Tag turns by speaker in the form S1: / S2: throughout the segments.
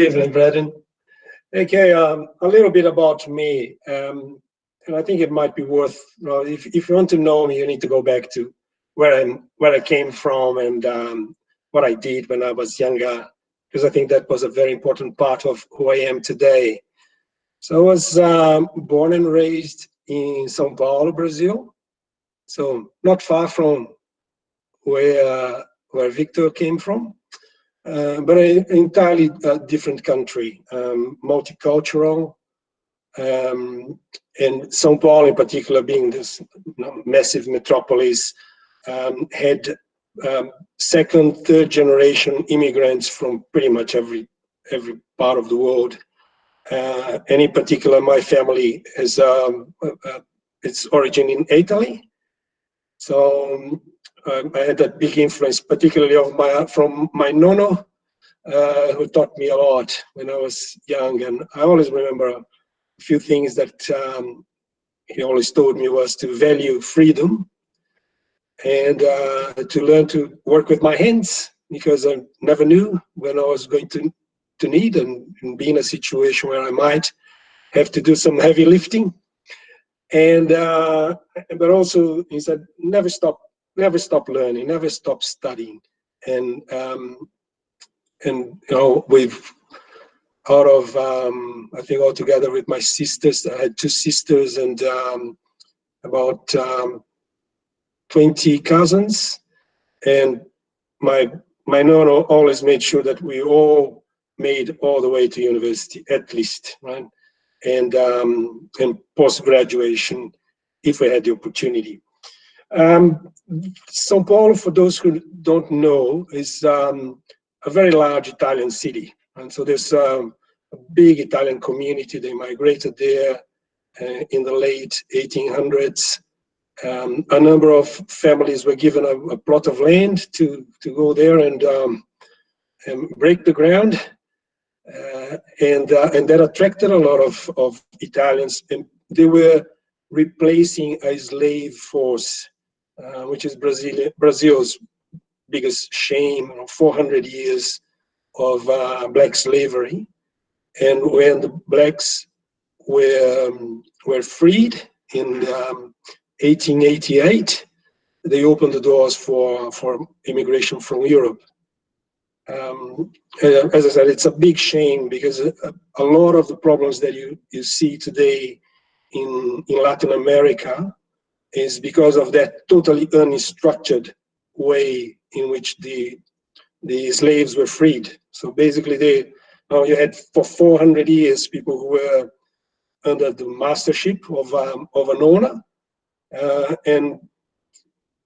S1: Evening, Braden. Okay, a little bit about me, and I think it might be worth. Well, if you want to know me, you need to go back to where I came from and what I did when I was younger, because I think that was a very important part of who I am today. So I was born and raised in São Paulo, Brazil. So not far from where Victor came from. But an entirely different country, multicultural, and São Paulo in particular, being this massive metropolis, had second, third generation immigrants from pretty much every part of the world. And in particular, my family has its origin in Italy. So I had that big influence, particularly from my nono, who taught me a lot when I was young. And I always remember a few things that he always told me was to value freedom and to learn to work with my hands, because I never knew when I was going to need and be in a situation where I might have to do some heavy lifting. And but also he said, never stop learning, never stop studying. And we've out of I think altogether with my sisters, I had two sisters and about 20 cousins, and my nono always made sure that we all made all the way to university at least, right? And post graduation if we had the opportunity. São Paulo, for those who don't know, is a very large Italian city, and so there's a big Italian community. They migrated there in the late 1800s. A number of families were given a plot of land to go there and break the ground. And that attracted a lot of Italians, and they were replacing a slave force, which is Brazil's biggest shame, 400 years of black slavery. And when the blacks were freed in 1888, they opened the doors for immigration from Europe. As I said, it's a big shame because a lot of the problems that you see today in Latin America is because of that totally unstructured way in which the slaves were freed. So basically, you had for 400 years people who were under the mastership of an owner, and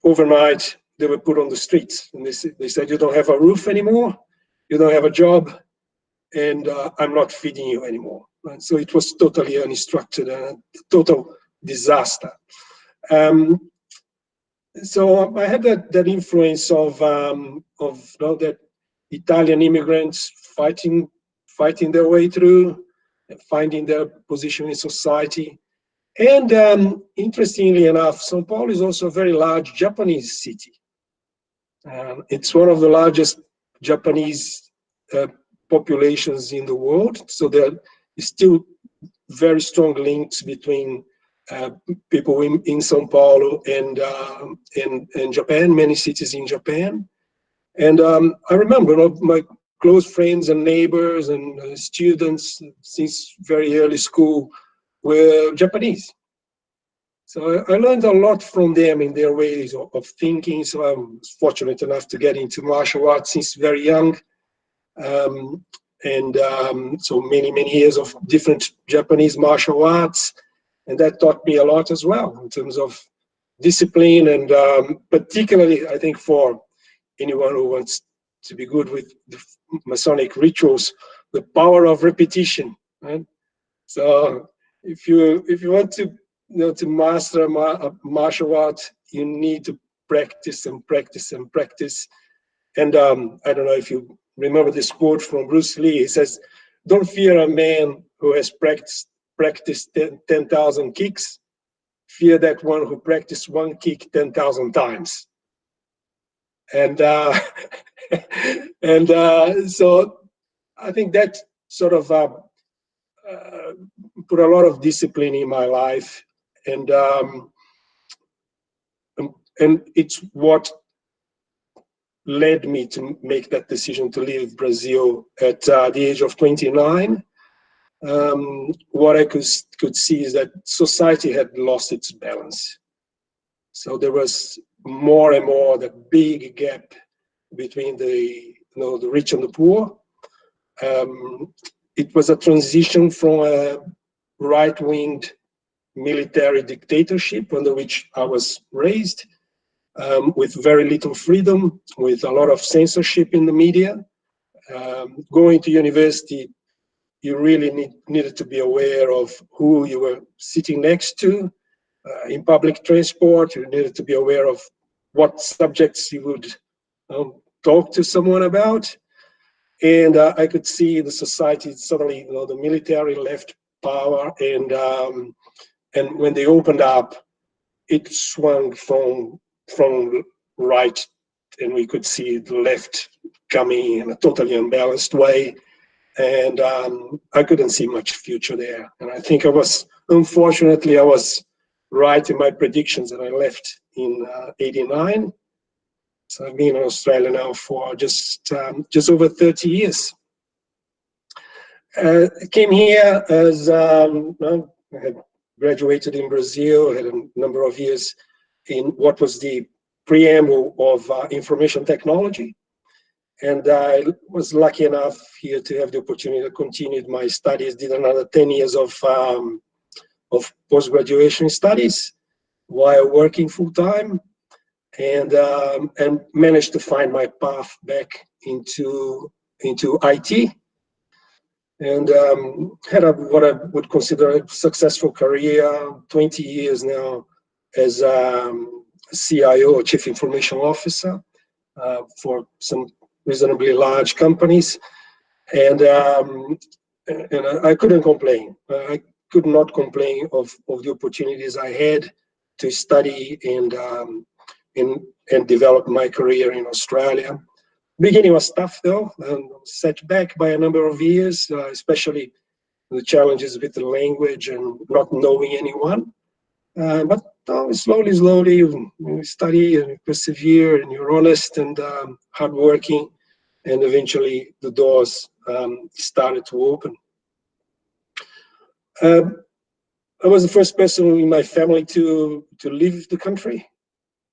S1: overnight they were put on the streets, and they said, you don't have a roof anymore, you don't have a job, and I'm not feeding you anymore. And so it was totally unstructured and a total disaster. So I had that influence of that Italian immigrants fighting their way through and finding their position in society. And interestingly enough, São Paulo is also a very large Japanese city. It's one of the largest Japanese populations in the world. So there is still very strong links between people in São Paulo and Japan, many cities in Japan. And I remember my close friends and neighbors and students since very early school were Japanese. So I learned a lot from them in their ways of thinking. So I was fortunate enough to get into martial arts since very young. So many years of different Japanese martial arts. And that taught me a lot as well in terms of discipline, and particularly, I think, for anyone who wants to be good with the Masonic rituals, the power of repetition. Right? So if you want to to master a martial art, you need to practice and practice and practice. And I don't know if you remember this quote from Bruce Lee. He says, "Don't fear a man who has practiced 10,000 kicks. Fear that one who practiced one kick 10,000 times." And so I think that sort of put a lot of discipline in my life, and it's what led me to make that decision to leave Brazil at the age of 29. What I could see is that society had lost its balance. So there was more and more the big gap between the rich and the poor. It was a transition from a right-winged military dictatorship under which I was raised, with very little freedom, with a lot of censorship in the media. Going to university, you really needed to be aware of who you were sitting next to. In public transport, you needed to be aware of what subjects you would talk to someone about. And I could see the society suddenly, the military left power, and when they opened up, it swung from right, and we could see the left coming in a totally unbalanced way, and I couldn't see much future there. And I think unfortunately, I was right in my predictions, and I left in '89. So I've been in Australia now for just over 30 years. Came here as I had graduated in Brazil, had a number of years in what was the preamble of information technology. And I was lucky enough here to have the opportunity to continue my studies, did another 10 years of post-graduation studies while working full-time, and managed to find my path back into IT, and had what I would consider a successful career, 20 years now as CIO, Chief Information Officer, for some reasonably large companies, and I couldn't complain. I could not complain of the opportunities I had to study and develop my career in Australia. Beginning was tough though, set back by a number of years, especially the challenges with the language and not knowing anyone. But slowly, you study and persevere, and you're honest and hardworking, and eventually the doors started to open. I was the first person in my family to leave the country,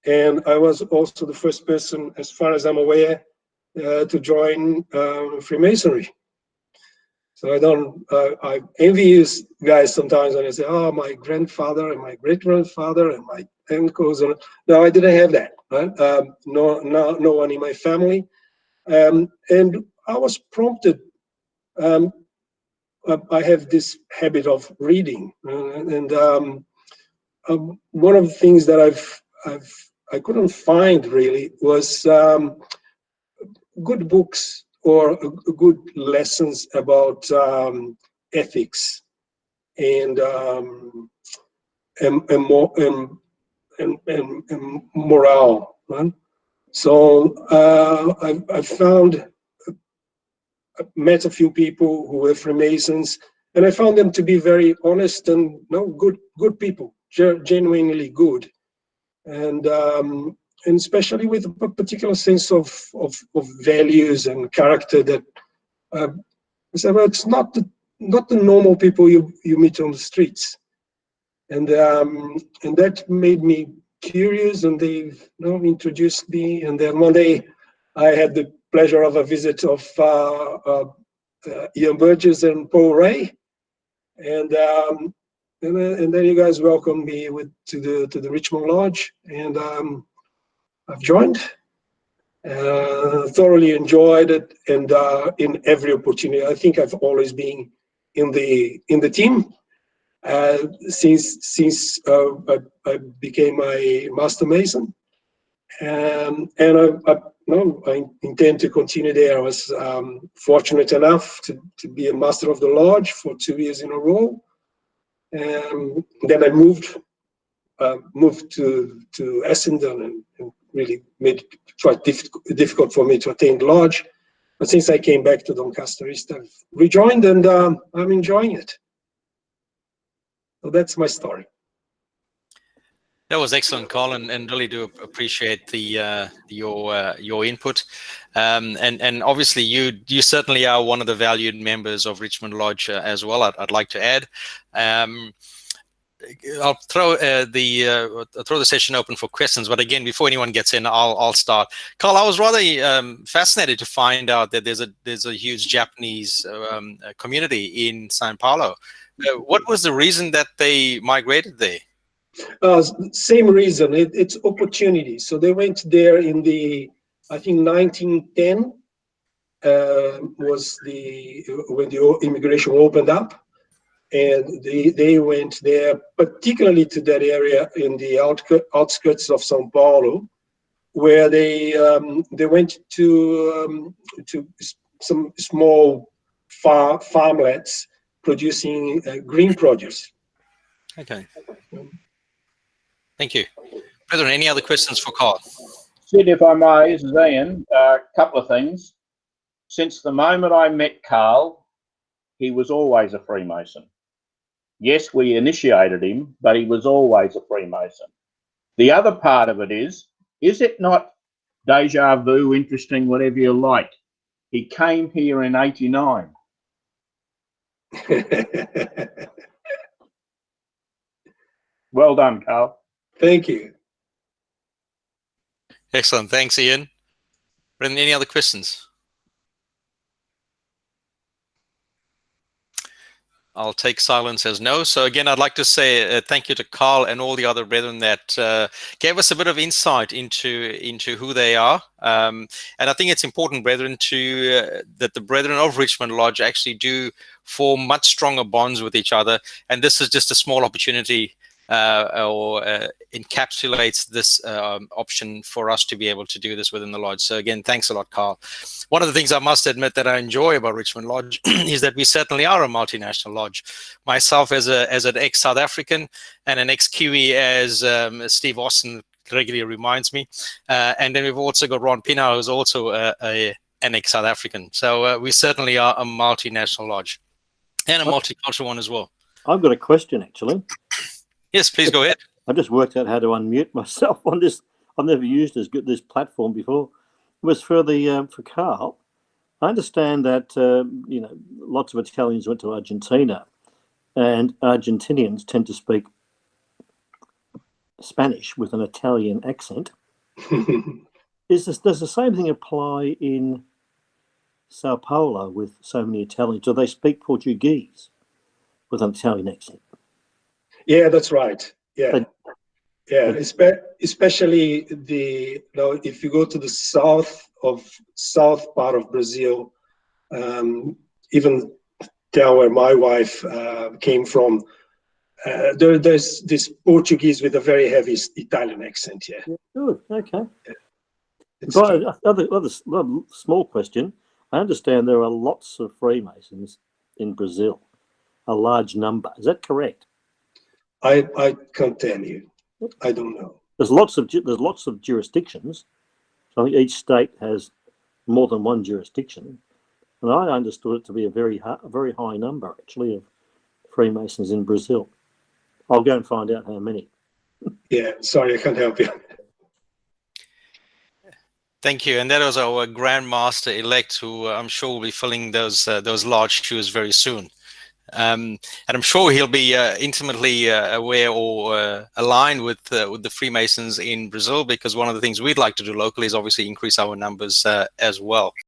S1: and I was also the first person, as far as I'm aware, to join Freemasonry. So I envy you guys sometimes when I say, oh, my grandfather and my great-grandfather and my uncles. No, I didn't have that, right? No one in my family. And I was prompted. I have this habit of reading, and one of the things that I couldn't find really was good books or good lessons about ethics and morale. Right? So I met a few people who were Freemasons, and I found them to be very honest and good people, genuinely good, and especially with a particular sense of values and character that I said, well, it's not the normal people you meet on the streets, and that made me curious, and they introduced me, and then one day I had the pleasure of a visit of Ian Burgess and Paul Ray, and then you guys welcomed me to the Richmond Lodge, and I've joined. Thoroughly enjoyed it, and in every opportunity, I think I've always been in the team since I became a Master Mason, and I intend to continue there. I was fortunate enough to be a Master of the Lodge for 2 years in a row, and then I moved to Essendon, and really made it quite difficult for me to attend Lodge. But since I came back to Doncaster East, I've rejoined, and I'm enjoying it. So that's my story.
S2: That was excellent, Carl, and really do appreciate the your input, and obviously you certainly are one of the valued members of Richmond Lodge as well. I'd like to add. I'll throw the session open for questions, but again, before anyone gets in, I'll start. Carl, I was rather fascinated to find out that there's a huge Japanese community in Sao Paulo. What was the reason that they migrated there?
S1: Same reason. It's opportunity. So they went there in I think 1910 was when the immigration opened up, and they went there, particularly to that area in the outskirts of São Paulo, where they went to some small farmlets producing green produce.
S2: Okay. Thank you. Brethren, any other questions for Carl?
S3: Sid, if I may, this is Ian. A couple of things. Since the moment I met Carl, he was always a Freemason. Yes, we initiated him, but he was always a Freemason. The other part of it is it not deja vu, interesting, whatever you like? He came here in '89. Well done, Carl.
S1: Thank you.
S2: Excellent. Thanks, Ian. Brendan, any other questions? I'll take silence as no. So again, I'd like to say thank you to Carl and all the other brethren that gave us a bit of insight into who they are. And I think it's important, brethren, that the brethren of Richmond Lodge actually do form much stronger bonds with each other. And this is just a small opportunity encapsulates this option for us to be able to do this within the lodge. So again, thanks a lot, Carl. One of the things I must admit that I enjoy about Richmond Lodge is that we certainly are a multinational lodge. Myself as an ex-South African and an ex-Kiwi, as Steve Austin regularly reminds me. And then we've also got Ron Pina, who's also an ex-South African. So we certainly are a multinational lodge and a multicultural one as well.
S4: I've got a question, actually.
S2: Yes, please go ahead.
S4: I just worked out how to unmute myself on this. I've never used this platform before. It was for Carl. I understand that lots of Italians went to Argentina, and Argentinians tend to speak Spanish with an Italian accent. Does the same thing apply in Sao Paulo with so many Italians? Do they speak Portuguese with an Italian accent?
S1: Yeah, that's right. Yeah, especially if you go to the south part of Brazil, even down where my wife came from, there's this Portuguese with a very heavy Italian accent. Yeah.
S4: Good. Okay. But other small question. I understand there are lots of Freemasons in Brazil, a large number. Is that correct?
S1: I can't tell you. I don't know.
S4: There's lots of jurisdictions. So I think each state has more than one jurisdiction, and I understood it to be a very high number actually of Freemasons in Brazil. I'll go and find out how many.
S1: Yeah, sorry, I can't help you.
S2: Thank you. And that was our Grand Master elect, who I'm sure will be filling those large shoes very soon. And I'm sure he'll be intimately aware or aligned with the Freemasons in Brazil, because one of the things we'd like to do locally is obviously increase our numbers as well.